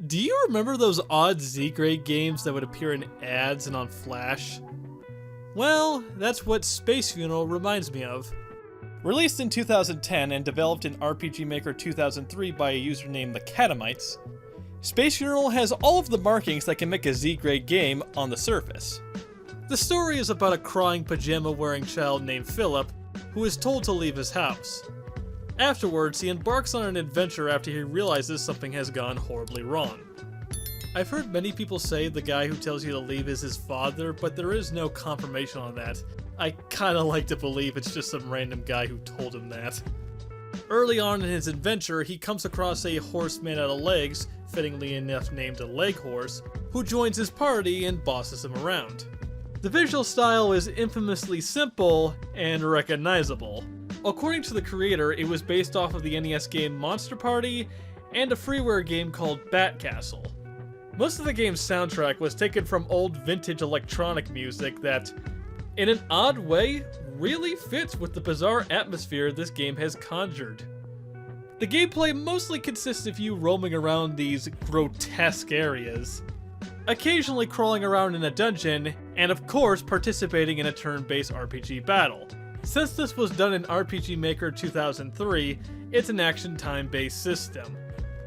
Do you remember those odd Z-grade games that would appear in ads and on Flash? Well, that's what Space Funeral reminds me of. Released in 2010 and developed in RPG Maker 2003 by a user named the Catamites, Space Funeral has all of the markings that can make a Z-grade game on the surface. The story is about a crying pajama-wearing child named Philip who is told to leave his house. Afterwards, he embarks on an adventure after he realizes something has gone horribly wrong. I've heard many people say the guy who tells you to leave is his father, but there is no confirmation on that. I kinda like to believe it's just some random guy who told him that. Early on in his adventure, he comes across a horse made out of legs, fittingly enough named a leg horse, who joins his party and bosses him around. The visual style is infamously simple and recognizable. According to the creator, it was based off of the NES game Monster Party and a freeware game called Bat Castle. Most of the game's soundtrack was taken from old vintage electronic music that, in an odd way, really fits with the bizarre atmosphere this game has conjured. The gameplay mostly consists of you roaming around these grotesque areas, occasionally crawling around in a dungeon, and of course participating in a turn-based RPG battle. Since this was done in RPG Maker 2003, it's an action time-based system.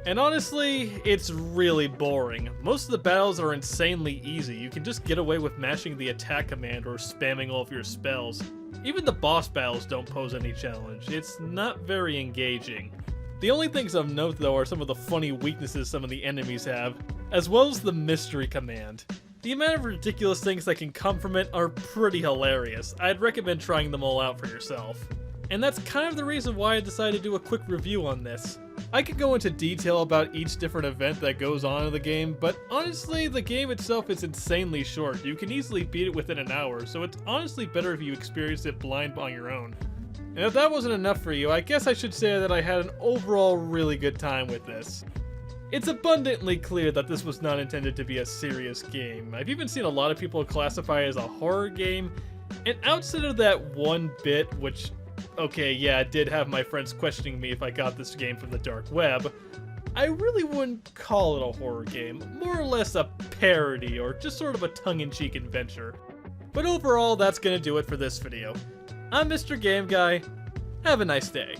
And honestly, it's really boring. Most of the battles are insanely easy. You can just get away with mashing the attack command or spamming all of your spells. Even the boss battles don't pose any challenge. It's not very engaging. The only things of note though are some of the funny weaknesses some of the enemies have, as well as the mystery command. The amount of ridiculous things that can come from it are pretty hilarious. I'd recommend trying them all out for yourself. And that's kind of the reason why I decided to do a quick review on this. I could go into detail about each different event that goes on in the game, but honestly, the game itself is insanely short. You can easily beat it within an hour, so it's honestly better if you experience it blind on your own. And if that wasn't enough for you, I guess I should say that I had an overall really good time with this. It's abundantly clear that this was not intended to be a serious game. I've even seen a lot of people classify it as a horror game, and outside of that one bit, which, okay, yeah, I did have my friends questioning me if I got this game from the dark web, I really wouldn't call it a horror game, more or less a parody or just sort of a tongue-in-cheek adventure. But overall, that's gonna do it for this video. I'm Mr. Game Guy. Have a nice day.